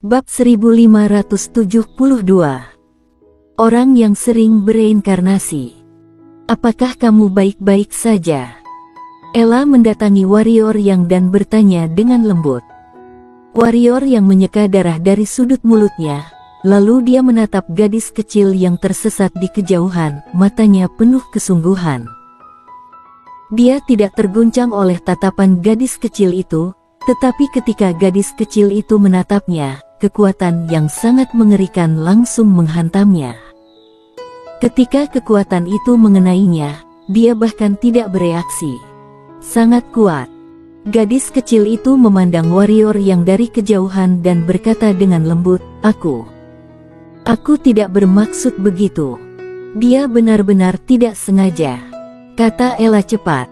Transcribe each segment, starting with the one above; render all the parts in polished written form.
Bab 1572. Orang yang sering bereinkarnasi. Apakah kamu baik-baik saja? Ella mendatangi warrior yang dan bertanya dengan lembut. Warrior yang menyeka darah dari sudut mulutnya, lalu dia menatap gadis kecil yang tersesat di kejauhan, matanya penuh kesungguhan. Dia tidak terguncang oleh tatapan gadis kecil itu, tetapi ketika gadis kecil itu menatapnya, kekuatan yang sangat mengerikan langsung menghantamnya. Ketika kekuatan itu mengenainya, dia bahkan tidak bereaksi. Sangat kuat. Gadis kecil itu memandang warrior yang dari kejauhan dan berkata dengan lembut, Aku tidak bermaksud begitu. Dia benar-benar tidak sengaja, kata Ella cepat.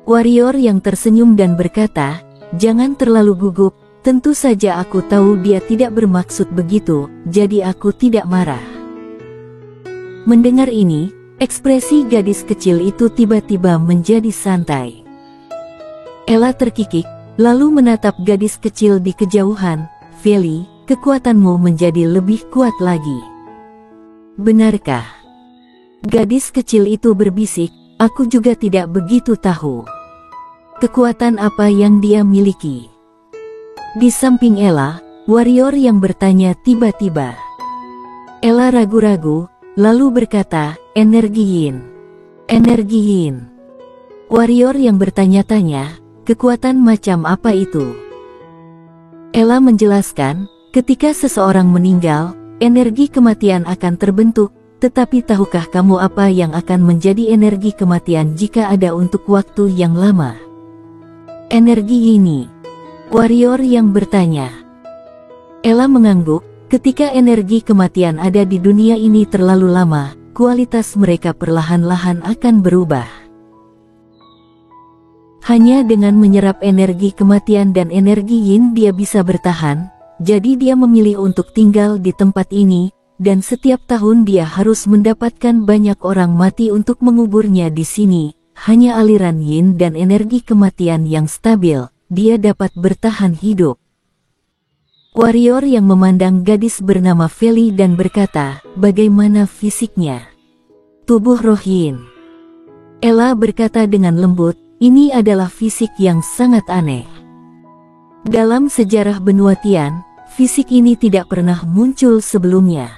Warrior yang tersenyum dan berkata, Jangan terlalu gugup, tentu saja aku tahu dia tidak bermaksud begitu, jadi aku tidak marah. Mendengar ini, ekspresi gadis kecil itu tiba-tiba menjadi santai. Ella terkikik, lalu menatap gadis kecil di kejauhan. Feli, kekuatanmu menjadi lebih kuat lagi. Benarkah? Gadis kecil itu berbisik, aku juga tidak begitu tahu. Kekuatan apa yang dia miliki? Di samping Ella, warrior yang bertanya tiba-tiba. Ella ragu-ragu, lalu berkata, energi yin. Energi yin. Warrior yang bertanya-tanya, kekuatan macam apa itu? Ella menjelaskan, ketika seseorang meninggal, energi kematian akan terbentuk, tetapi tahukah kamu apa yang akan menjadi energi kematian jika ada untuk waktu yang lama? Energi ini. Warrior yang bertanya. Ella mengangguk, ketika energi kematian ada di dunia ini terlalu lama, kualitas mereka perlahan-lahan akan berubah. Hanya dengan menyerap energi kematian dan energi yin dia bisa bertahan, jadi dia memilih untuk tinggal di tempat ini, dan setiap tahun dia harus mendapatkan banyak orang mati untuk menguburnya di sini. Hanya aliran yin dan energi kematian yang stabil, dia dapat bertahan hidup. Warrior yang memandang gadis bernama Feli dan berkata, bagaimana fisiknya? Tubuh roh yin. Ella berkata dengan lembut, ini adalah fisik yang sangat aneh. Dalam sejarah benua Tian, fisik ini tidak pernah muncul sebelumnya.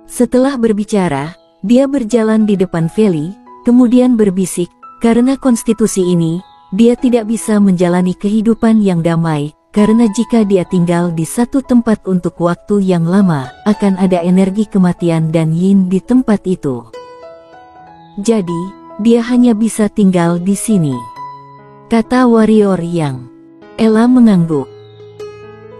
Setelah berbicara, dia berjalan di depan Feli, kemudian berbisik, karena konstitusi ini, dia tidak bisa menjalani kehidupan yang damai, karena jika dia tinggal di satu tempat untuk waktu yang lama, akan ada energi kematian dan yin di tempat itu. Jadi, dia hanya bisa tinggal di sini, kata warrior yang. Ella mengangguk.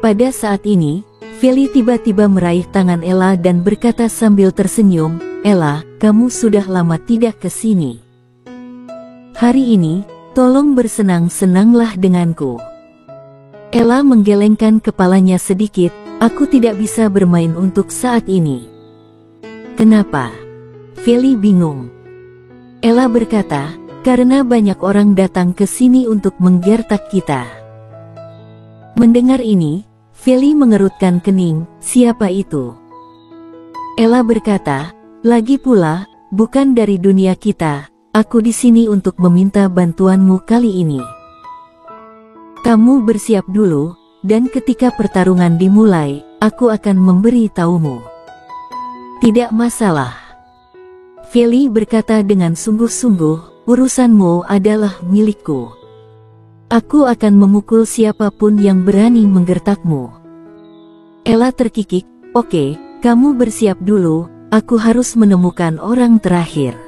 Pada saat ini, Feli tiba-tiba meraih tangan Ella dan berkata sambil tersenyum, Ella, kamu sudah lama tidak ke sini. Hari ini, tolong bersenang-senanglah denganku. Ella menggelengkan kepalanya sedikit, aku tidak bisa bermain untuk saat ini. Kenapa? Feli bingung. Ella berkata, karena banyak orang datang ke sini untuk menggertak kita. Mendengar ini, Feli mengerutkan kening, siapa itu? Ella berkata, lagi pula, bukan dari dunia kita, aku di sini untuk meminta bantuanmu kali ini. Kamu bersiap dulu, dan ketika pertarungan dimulai, aku akan memberi taumu. Tidak masalah. Feli berkata dengan sungguh-sungguh, urusanmu adalah milikku. Aku akan memukul siapapun yang berani menggertakmu. Ella terkikik, oke, kamu bersiap dulu, aku harus menemukan orang terakhir.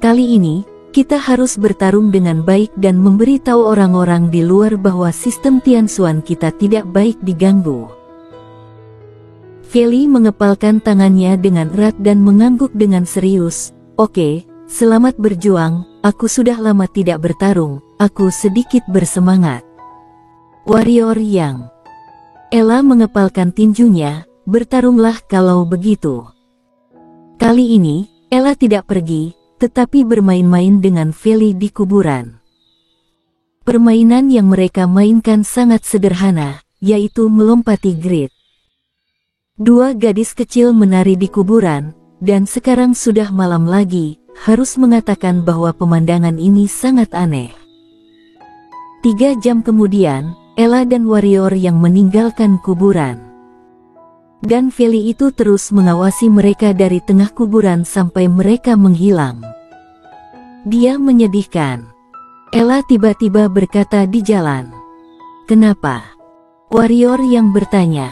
Kali ini, kita harus bertarung dengan baik dan memberitahu orang-orang di luar bahwa sistem Tianxuan kita tidak baik diganggu. Feli mengepalkan tangannya dengan erat dan mengangguk dengan serius, oke, selamat berjuang, aku sudah lama tidak bertarung, aku sedikit bersemangat. Warrior yang. Ella mengepalkan tinjunya, bertarunglah kalau begitu. Kali ini, Ella tidak pergi, tetapi bermain-main dengan Feli di kuburan. Permainan yang mereka mainkan sangat sederhana, yaitu melompati grid. Dua gadis kecil menari di kuburan, dan sekarang sudah malam lagi, harus mengatakan bahwa pemandangan ini sangat aneh. 3 jam kemudian, Ella dan warrior yang meninggalkan kuburan. Dan Feli itu terus mengawasi mereka dari tengah kuburan sampai mereka menghilang. Dia menyedihkan. Ella tiba-tiba berkata di jalan. "Kenapa?" Warrior yang bertanya.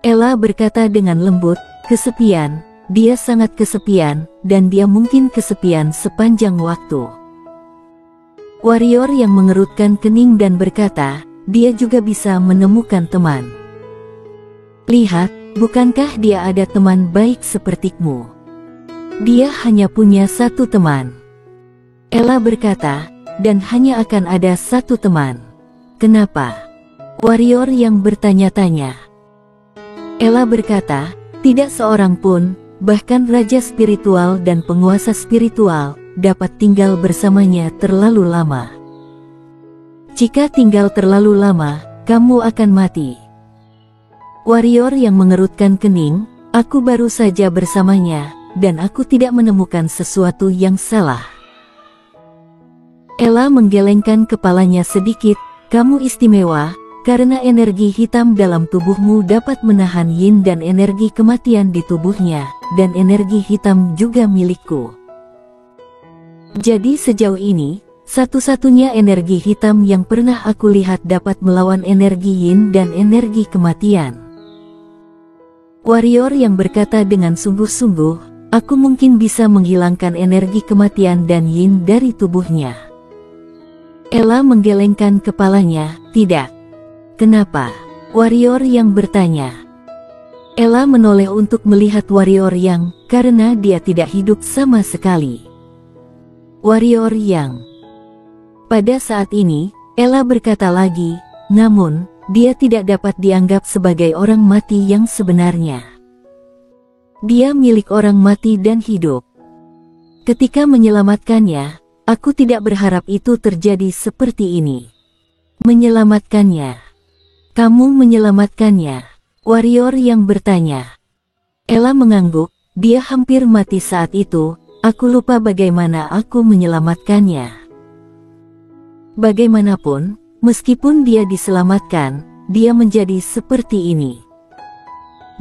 Ella berkata dengan lembut, "Kesepian, dia sangat kesepian, dan dia mungkin kesepian sepanjang waktu." Warrior yang mengerutkan kening dan berkata, "Dia juga bisa menemukan teman. Lihat, bukankah dia ada teman baik sepertimu? Dia hanya punya satu teman." Ella berkata, "Dan hanya akan ada satu teman. Kenapa?" Warrior yang bertanya-tanya. Ella berkata, "Tidak seorang pun, bahkan raja spiritual dan penguasa spiritual, dapat tinggal bersamanya terlalu lama. Jika tinggal terlalu lama, kamu akan mati." Warrior yang mengerutkan kening, "Aku baru saja bersamanya, dan aku tidak menemukan sesuatu yang salah." Ella menggelengkan kepalanya sedikit, "Kamu istimewa, karena energi hitam dalam tubuhmu dapat menahan yin dan energi kematian di tubuhnya, dan energi hitam juga milikku. Jadi sejauh ini, satu-satunya energi hitam yang pernah aku lihat dapat melawan energi yin dan energi kematian." Warrior yang berkata dengan sungguh-sungguh, "Aku mungkin bisa menghilangkan energi kematian dan yin dari tubuhnya." Ella menggelengkan kepalanya, "Tidak." "Kenapa?" Warrior yang bertanya. Ella menoleh untuk melihat warrior yang, karena dia tidak hidup sama sekali. Warrior yang. Pada saat ini, Ella berkata lagi, "Namun, dia tidak dapat dianggap sebagai orang mati yang sebenarnya. Dia milik orang mati dan hidup. Ketika menyelamatkannya, aku tidak berharap itu terjadi seperti ini." "Menyelamatkannya? Kamu menyelamatkannya?" Warrior yang bertanya. Ella mengangguk, "Dia hampir mati saat itu, aku lupa bagaimana aku menyelamatkannya." Bagaimanapun, meskipun dia diselamatkan, dia menjadi seperti ini.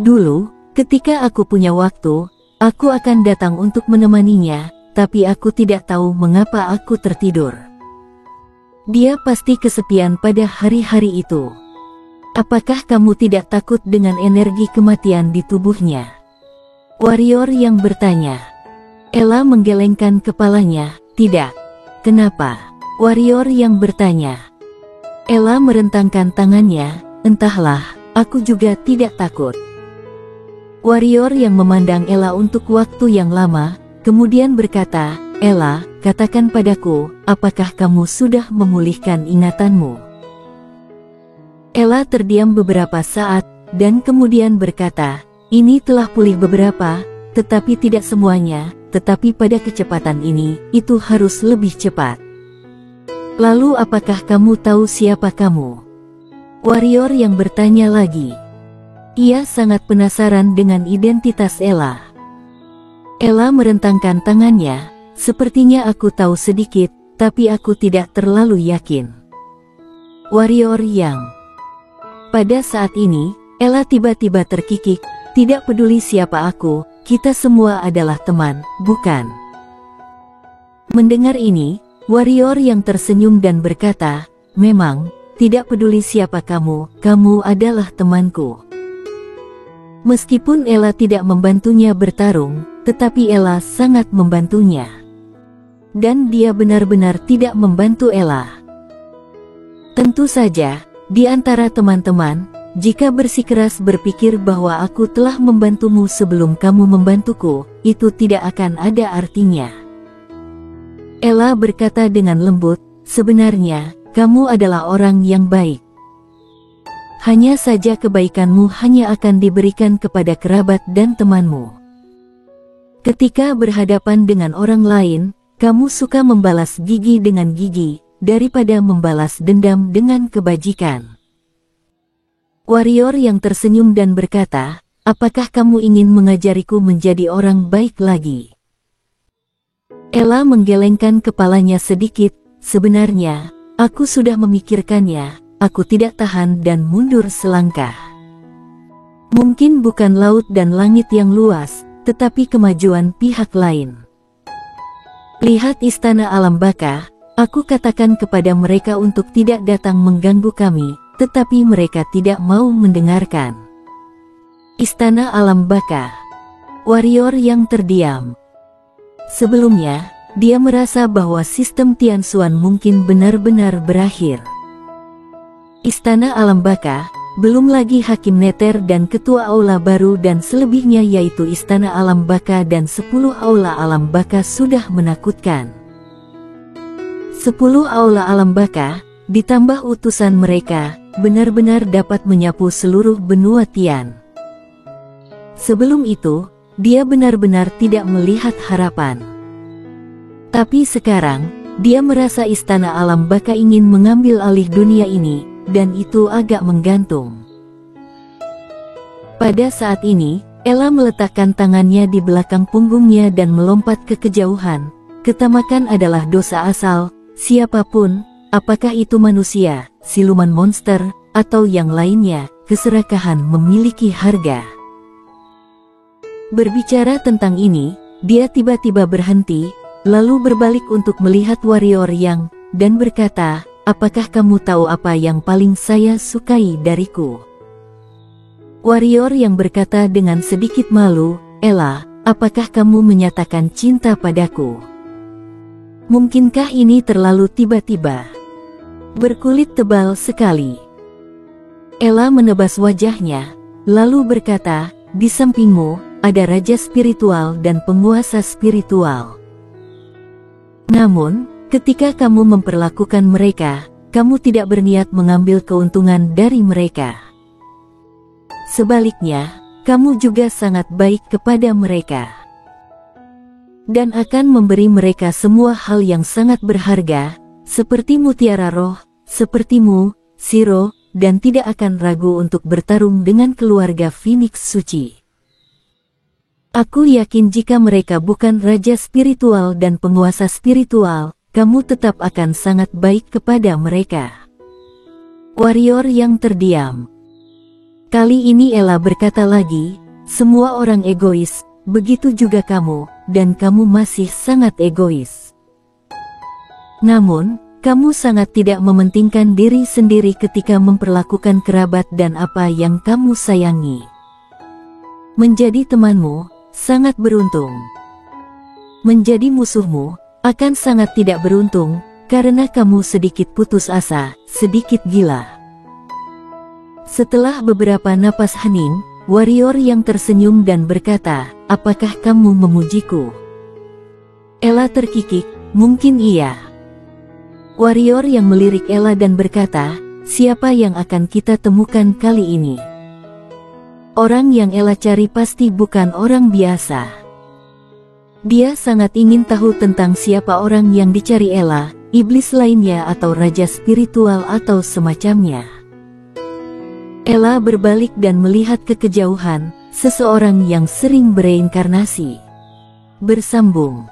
"Dulu, ketika aku punya waktu, aku akan datang untuk menemaninya, tapi aku tidak tahu mengapa aku tertidur. Dia pasti kesepian pada hari-hari itu. Apakah kamu tidak takut dengan energi kematian di tubuhnya?" Warrior yang bertanya. Ella menggelengkan kepalanya, "Tidak." "Kenapa?" Warrior yang bertanya. Ella merentangkan tangannya, "Entahlah, aku juga tidak takut." Warrior yang memandang Ella untuk waktu yang lama, kemudian berkata, "Ella, katakan padaku, apakah kamu sudah memulihkan ingatanmu?" Ella terdiam beberapa saat, dan kemudian berkata, "Ini telah pulih beberapa, tetapi tidak semuanya, tetapi pada kecepatan ini, itu harus lebih cepat." "Lalu apakah kamu tahu siapa kamu?" Warrior yang bertanya lagi. Ia sangat penasaran dengan identitas Ella. Ella merentangkan tangannya, "Sepertinya aku tahu sedikit, tapi aku tidak terlalu yakin." Warrior yang. Pada saat ini, Ella tiba-tiba terkikik, "Tidak peduli siapa aku, kita semua adalah teman, bukan?" Mendengar ini, warrior yang tersenyum dan berkata, "Memang, tidak peduli siapa kamu, kamu adalah temanku." Meskipun Ella tidak membantunya bertarung, tetapi Ella sangat membantunya. Dan dia benar-benar tidak membantu Ella. Tentu saja, di antara teman-teman, jika bersikeras berpikir bahwa aku telah membantumu sebelum kamu membantuku, itu tidak akan ada artinya. Ella berkata dengan lembut, "Sebenarnya, kamu adalah orang yang baik. Hanya saja kebaikanmu hanya akan diberikan kepada kerabat dan temanmu. Ketika berhadapan dengan orang lain, kamu suka membalas gigi dengan gigi, daripada membalas dendam dengan kebajikan." Warrior yang tersenyum dan berkata, apakah kamu ingin mengajariku menjadi orang baik lagi? Ella menggelengkan kepalanya sedikit, sebenarnya, aku sudah memikirkannya, aku tidak tahan dan mundur selangkah. Mungkin bukan laut dan langit yang luas, tetapi kemajuan pihak lain. Lihat istana alam baka, aku katakan kepada mereka untuk tidak datang mengganggu kami, tetapi mereka tidak mau mendengarkan. Istana alam baka. Warrior yang terdiam. Sebelumnya, dia merasa bahwa sistem Tianxuan mungkin benar-benar berakhir. Istana alam baka, belum lagi Hakim Neter dan Ketua Aula baru dan selebihnya yaitu Istana Alam Baka dan 10 Aula Alam Baka sudah menakutkan. 10 Aula Alam Baka, ditambah utusan mereka, benar-benar dapat menyapu seluruh benua Tian. Sebelum itu, dia benar-benar tidak melihat harapan. Tapi sekarang, dia merasa Istana Alam Baka ingin mengambil alih dunia ini, dan itu agak menggantung. Pada saat ini, Ella meletakkan tangannya di belakang punggungnya dan melompat ke kejauhan. Ketamakan adalah dosa asal, siapapun, apakah itu manusia, siluman monster, atau yang lainnya, keserakahan memiliki harga. Berbicara tentang ini, dia tiba-tiba berhenti, lalu berbalik untuk melihat warrior yang, dan berkata, apakah kamu tahu apa yang paling saya sukai dariku? Warrior yang berkata dengan sedikit malu, Ella, apakah kamu menyatakan cinta padaku? Mungkinkah ini terlalu tiba-tiba? Berkulit tebal sekali. Ella menebas wajahnya, lalu berkata, di sampingmu, ada raja spiritual dan penguasa spiritual. Namun, ketika kamu memperlakukan mereka, kamu tidak berniat mengambil keuntungan dari mereka. Sebaliknya, kamu juga sangat baik kepada mereka. Dan akan memberi mereka semua hal yang sangat berharga, seperti mutiara roh, sepertimu, Shiro, dan tidak akan ragu untuk bertarung dengan keluarga Phoenix Suci. Aku yakin jika mereka bukan raja spiritual dan penguasa spiritual, kamu tetap akan sangat baik kepada mereka. Warrior yang terdiam. Kali ini Ella berkata lagi, semua orang egois, begitu juga kamu, dan kamu masih sangat egois. Namun, kamu sangat tidak mementingkan diri sendiri ketika memperlakukan kerabat dan apa yang kamu sayangi. Menjadi temanmu, sangat beruntung. Menjadi musuhmu, akan sangat tidak beruntung, karena kamu sedikit putus asa, sedikit gila. Setelah beberapa napas hening, warrior yang tersenyum dan berkata, apakah kamu memujiku? Ella terkikik, mungkin iya. Warrior yang melirik Ella dan berkata, siapa yang akan kita temukan kali ini? Orang yang Ella cari pasti bukan orang biasa. Dia sangat ingin tahu tentang siapa orang yang dicari Ella, iblis lainnya atau raja spiritual atau semacamnya. Ella berbalik dan melihat ke kejauhan, seseorang yang sering bereinkarnasi. Bersambung.